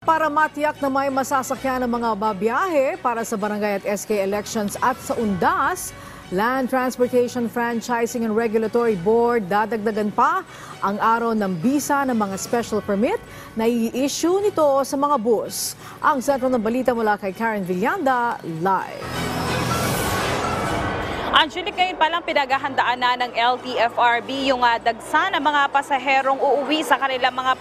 Para matiyak na may masasakyan ng mga babiyahe para sa barangay at SK elections at sa UNDAS, Land Transportation Franchising and Regulatory Board dadagdagan pa ang araw ng bisa ng mga special permit na i-issue nito sa mga bus. Ang sentro ng balita mula kay Karen Villanda, live. Angelic, ngayon palang pinaghahandaan na ng LTFRB yung dagsa ng mga pasaherong uuwi sa kanilang mga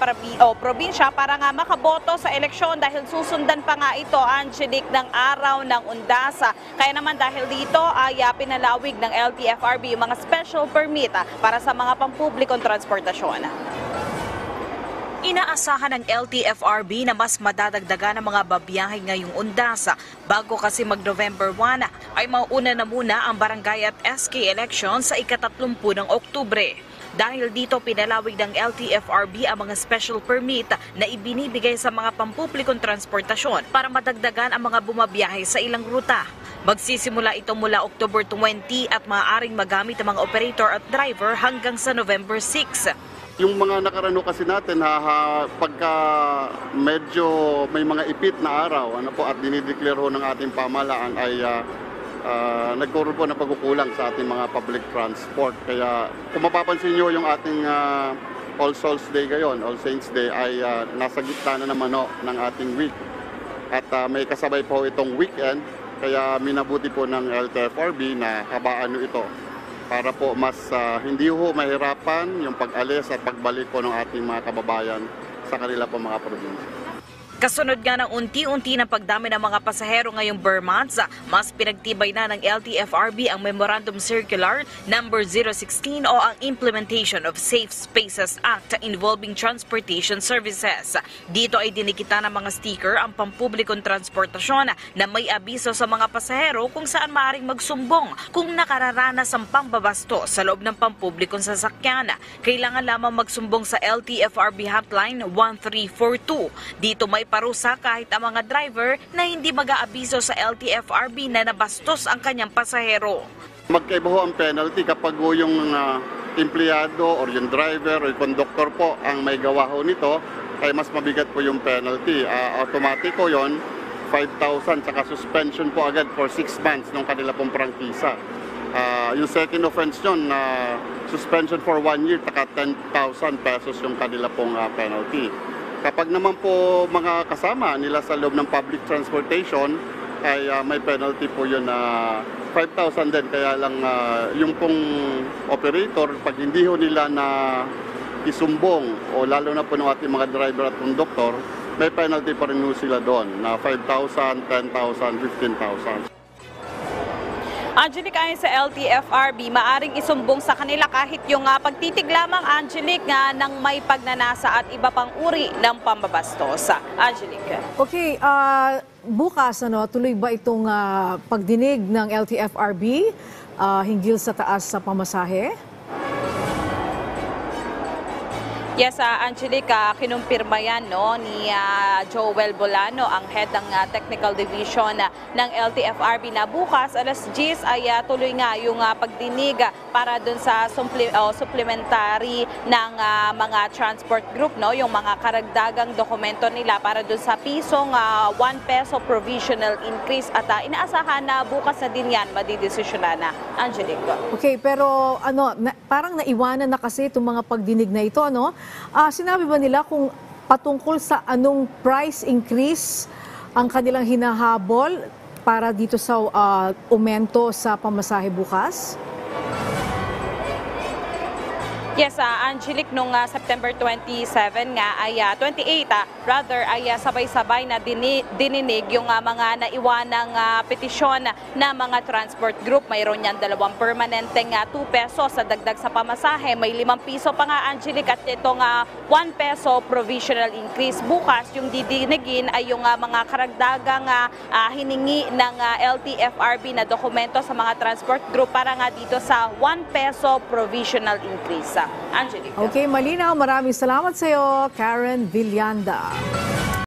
probinsya para nga makaboto sa eleksyon dahil susundan pa nga ito, Angelic, ng araw ng UNDAS. Kaya naman dahil dito ay pinalawig ng LTFRB yung mga special permit para sa mga pampublikong transportasyon. Inaasahan ng LTFRB na mas madadagdagan ang mga babiyahe ngayong UNDAS. Bago kasi mag-November 1 ay mauna na muna ang barangay at SK elections sa ika-30 ng Oktubre. Dahil dito pinalawig ng LTFRB ang mga special permit na ibinibigay sa mga pampublikong transportasyon para madagdagan ang mga bumabiyahe sa ilang ruta. Magsisimula ito mula October 20 at maaaring magamit ang mga operator at driver hanggang sa November 6. Yung mga nakarano kasi natin, pagka medyo may mga ipit na araw at dinideclare ho ng ating pamahalaan ay nagkaroon po ng pagkukulang sa ating mga public transport. Kaya kung mapapansin nyo yung ating All Souls Day ngayon, All Saints Day, ay nasa gitna na naman ng ating week. At may kasabay po itong weekend, kaya minabuti po ng LTFRB na habaan ito para po mas hindi ho mahirapan yung pag-alis at pagbalik po ng ating mga kababayan sa kanila po mga probinsya. Kasunod nga ng unti-unti na pagdami ng mga pasahero ngayong Burmonths, mas pinagtibay na ng LTFRB ang Memorandum Circular number 016 o ang Implementation of Safe Spaces Act involving transportation services. Dito ay dinikita ng mga sticker ang pampublikong transportasyon na may abiso sa mga pasahero kung saan maaaring magsumbong kung nakararanas ang pambabasto sa loob ng pampublikong sasakyan. Kailangan lamang magsumbong sa LTFRB hotline 1342. Dito may parusa kahit ang mga driver na hindi mag-aabiso sa LTFRB na nabastos ang kanyang pasahero. Magkaiba ho ang penalty kapag yung empleyado or yung driver o yung conductor po ang may gawa ho nito, ay mas mabigat po yung penalty. Automatic po yun, 5,000 saka suspension po agad for 6 months ng kanila pong prangkisa. Yung second offense yun, suspension for 1 year, saka 10,000 pesos yung kanila pong penalty. Kapag naman po mga kasama nila sa loob ng public transportation, ay may penalty po yun na 5,000 din. Kaya lang yung pong operator, pag hindi ho nila na isumbong, o lalo na po ng ating mga driver at conductor, may penalty pa rin ho sila doon na 5,000, 10,000, 15,000. Angelic, ayon sa LTFRB, maaring isumbong sa kanila kahit yung pagtitig lamang, Angelic, ng may pagnanasa at iba pang uri ng pambabastos. Angelic. Okay, bukas tuloy ba itong pagdinig ng LTFRB hinggil sa taas sa pamasahe? Yes, Angelica, kinumpirma yan ni Joel Bolano, ang head ng Technical Division ng LTFRB, na bukas alas 10 ay tuloy nga yung pagdinig para dun sa supplementary ng mga transport group, yung mga karagdagang dokumento nila para dun sa pisong 1 peso provisional increase, at inaasahan na bukas na din yan madidesisyonan na, Angelica. Okay, pero parang naiwanan na kasi itong mga pagdinig na ito, sinabi ba nila kung patungkol sa anong price increase ang kanilang hinahabol para dito sa aumento sa pamasahe bukas? Yes, Angelic, nung September 27 nga ay 28 ay sabay-sabay na dininig yung mga naiwanang petisyon na mga transport group. Mayroon yan 2 permanenteng 2 pesos sa dagdag sa pamasahe. May 5 piso pa nga, Angelic, at itong 1 peso provisional increase. Bukas yung didinigin ay yung mga karagdagang hiningi ng LTFRB na dokumento sa mga transport group para nga dito sa 1 peso provisional increase. Angelica. Okay, malinaw. Maraming salamat sa iyo, Karen Villanda.